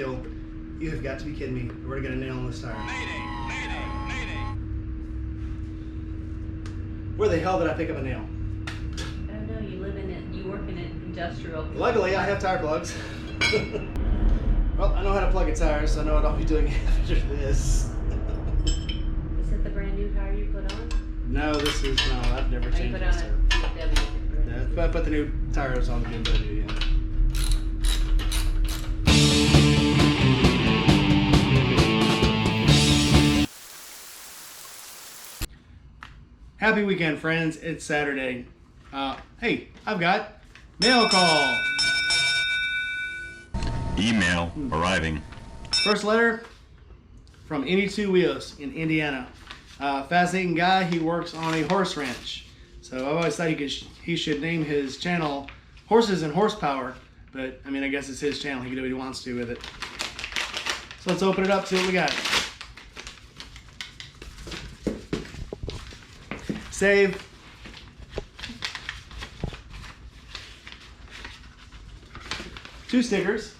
wheel. You have got to be kidding me. We're gonna get a nail on this tire. Mayday, mayday, mayday. Where the hell did I pick up a nail? I don't know, you live in it, you work in it, industrial. Luckily, I have tire plugs. Well, I know how to plug a tire, so I know what I'll be doing after this. Is it the brand new tire you put on? No, this is, no, I've never Or you changed put on this a tire. BMW? Yeah, but I put the new tires on the BMW, yeah. Happy weekend, friends. It's Saturday. Hey, I've got mail call. Email arriving. First letter from Any2 Wheels in Indiana. Fascinating guy. He works on a horse ranch. So I've always thought he should name his channel Horses and Horsepower. But, I mean, I guess it's his channel. He can do what he wants to with it. So let's open it up, see what we got. Save. Two stickers.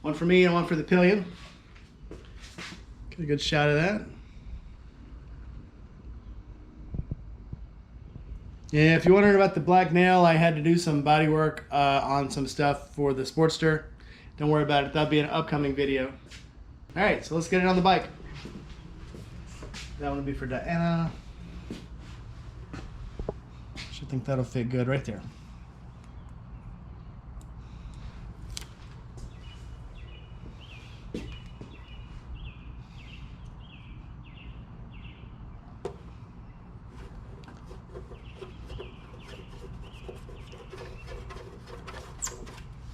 One for me and one for the pillion. Get a good shot of that. Yeah, if you're wondering about the black nail, I had to do some body work on some stuff for the Sportster. Don't worry about it. That'll be an upcoming video. All right, so let's get it on the bike. That one will be for Diana. Should think that'll fit good right there.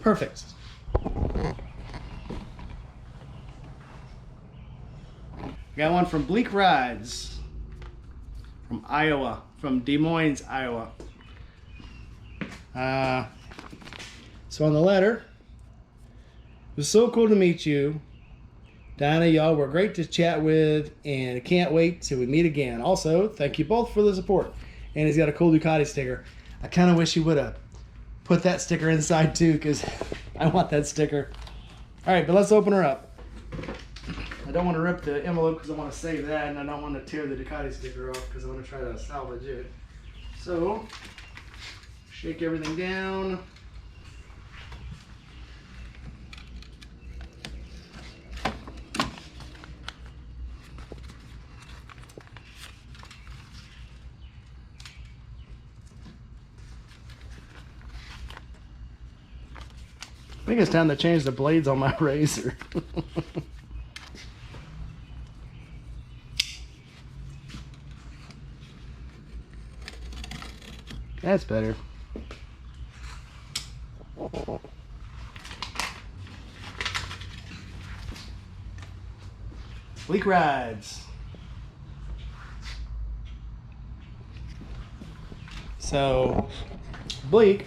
Perfect. Got one from Bleak Rides from Iowa, from Des Moines, Iowa. So on the letter, it was so cool to meet you. Dinah, y'all were great to chat with, and I can't wait till we meet again. Also, thank you both for the support. And he's got a cool Ducati sticker. I kind of wish he would have put that sticker inside too, because I want that sticker. All right, but let's open her up. I don't want to rip the envelope because I want to save that, and I don't want to tear the Ducati sticker off because I want to try to salvage it. So, shake everything down. I think it's time to change the blades on my razor. That's better. Bleak Rides. So, Bleak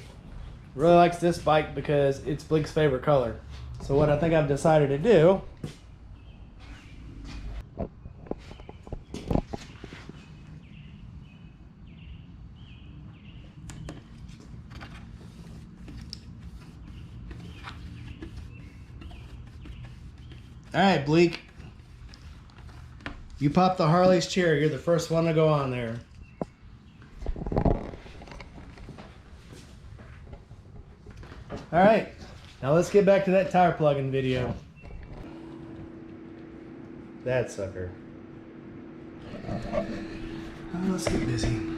really likes this bike because it's Bleak's favorite color. So what I think I've decided to do Alright, Bleak. You pop the Harley's cherry. You're the first one to go on there. Alright, now let's get back to that tire plugging video. That sucker. Let's get busy.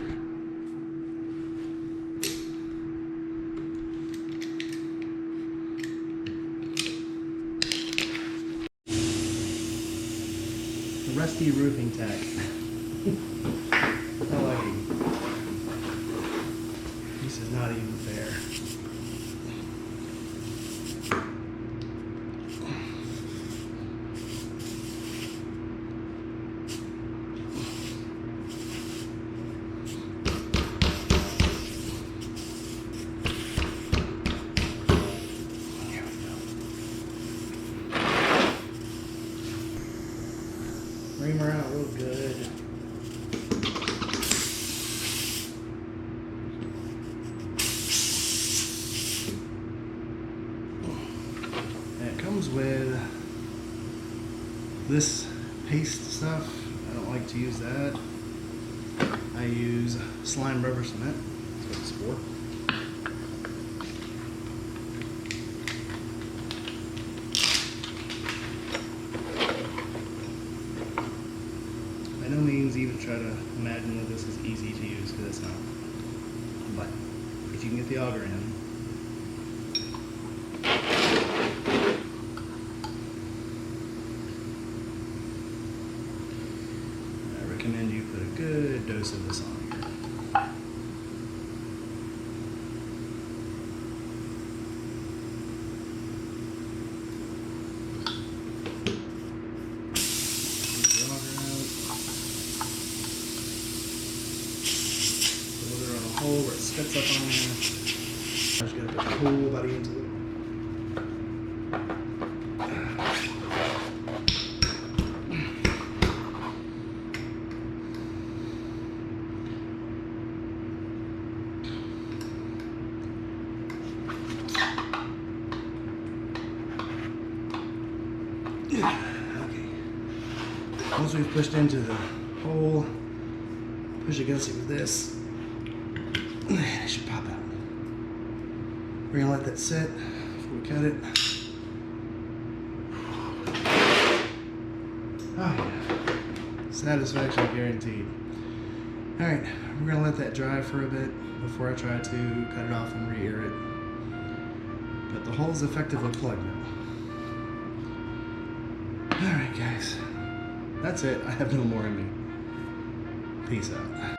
Rusty roofing tack. I like it. This is not even fair. Ream her out real good. And it comes This paste stuff, I don't like to use that. I use slime rubber cement. That's what it's for. By no means even try to imagine that this is easy to use, because it's not. But if you can get the auger in, I recommend you put a good dose of this on here. Where it spits up on there. I just gotta put the whole body into it. Okay. Once we've pushed into the hole, push against it with this. It should pop out. We're gonna let that sit before we cut it. Oh yeah, satisfaction guaranteed. All right, we're gonna let that dry for a bit before I try to cut it off and re-air it. But the hole's effectively plugged now. All right, guys, that's it. I have no more in me. Peace out.